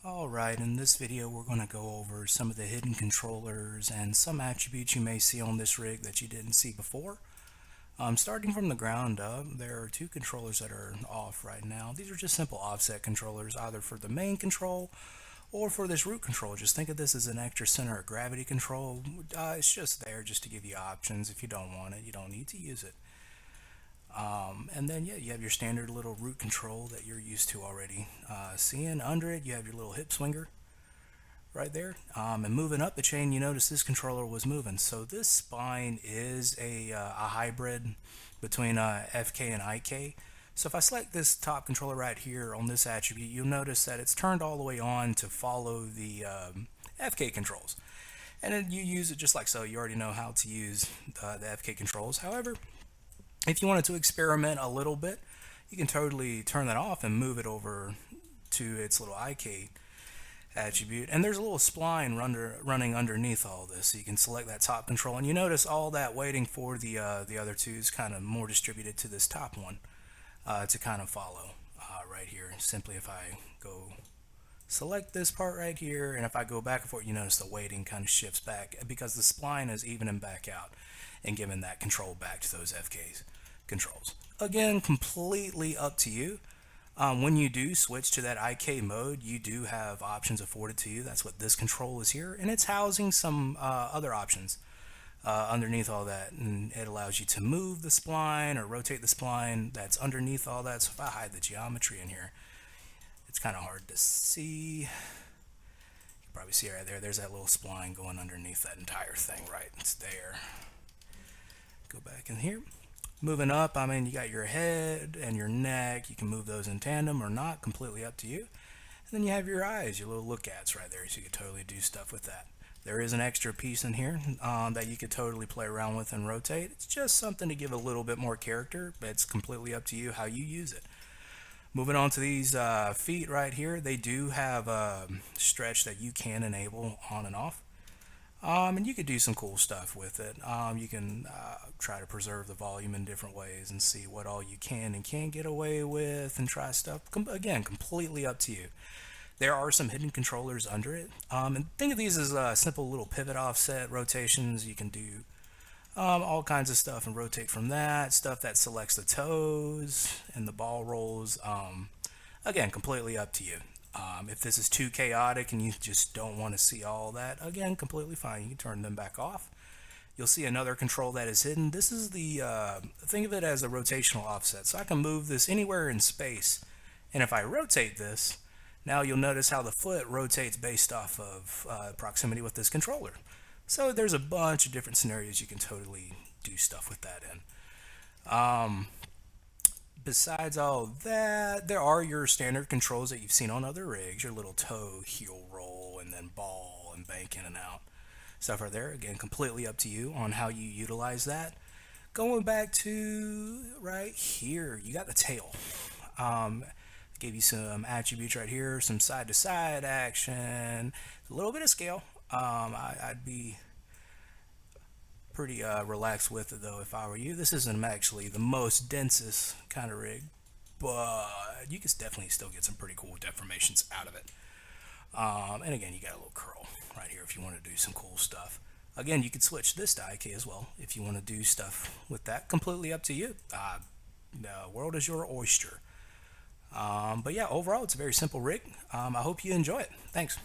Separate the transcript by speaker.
Speaker 1: Alright, in this video we're going to go over some of the hidden controllers and some attributes you may see on this rig that you didn't see before. Starting from the ground up, there are two controllers that are off right now. These are just simple offset controllers, either for the main control or for this root control. Just think of this as an extra center of gravity control. It's just there just to give you options. If you don't want it, you don't need to use it. And then, yeah, you have your standard little root control that you're used to already seeing. Under it, you have your little hip swinger right there. And moving up the chain, you notice this controller was moving. So this spine is a hybrid between FK and IK. So if I select this top controller right here on this attribute, you'll notice that it's turned all the way on to follow the FK controls. And then you use it just like so. You already know how to use the FK controls. However, if you wanted to experiment a little bit, you can totally turn that off and move it over to its little IK attribute. And there's a little spline running underneath all this. So you can select that top control, and you notice all that waiting for the other two is kind of more distributed to this top one to kind of follow right here. Simply if I go select this part right here, and if I go back and forth, you notice the weighting kind of shifts back because the spline is evening back out and giving that control back to those FK's controls. Again, completely up to you. When you do switch to that IK mode, you do have options afforded to you. That's what this control is here, and it's housing some other options underneath all that, and it allows you to move the spline or rotate the spline that's underneath all that. So if I hide the geometry in here, it's kind of hard to see. You can probably see right there, there's that little spline going underneath that entire thing, right? It's there. Go back in here. Moving up, I mean, you got your head and your neck. You can move those in tandem or not, completely up to you. And then you have your eyes, your little look-ats right there, so you could totally do stuff with that. There is an extra piece in here that you could totally play around with and rotate. It's just something to give a little bit more character, but it's completely up to you how you use it. Moving on to these feet right here, they do have a stretch that you can enable on and off. And you could do some cool stuff with it. You can try to preserve the volume in different ways and see what all you can and can't get away with and try stuff. Again, completely up to you. There are some hidden controllers under it. And think of these as simple little pivot offset rotations. You can do all kinds of stuff and rotate from that. Stuff that selects the toes and the ball rolls. Again, completely up to you. If this is too chaotic and you just don't want to see all that, again, completely fine. You can turn them back off. You'll see another control that is hidden. This is think of it as a rotational offset. So I can move this anywhere in space. And if I rotate this, now you'll notice how the foot rotates based off of proximity with this controller. So there's a bunch of different scenarios you can totally do stuff with that in. Besides all that, there are your standard controls that you've seen on other rigs, your little toe, heel roll, and then ball and bank in and out. Stuff right there, again, completely up to you on how you utilize that. Going back to right here, you got the tail. Gave you some attributes right here, some side-to-side action, a little bit of scale. I'd be pretty relaxed with it though if I were you. This isn't actually the most densest kind of rig, but you can definitely still get some pretty cool deformations out of it. And again, you got a little curl right here if you want to do some cool stuff. Again, you could switch this to IK as well if you want to do stuff with that. Completely up to you. The world is your oyster. But yeah, overall, it's a very simple rig. I hope you enjoy it. Thanks.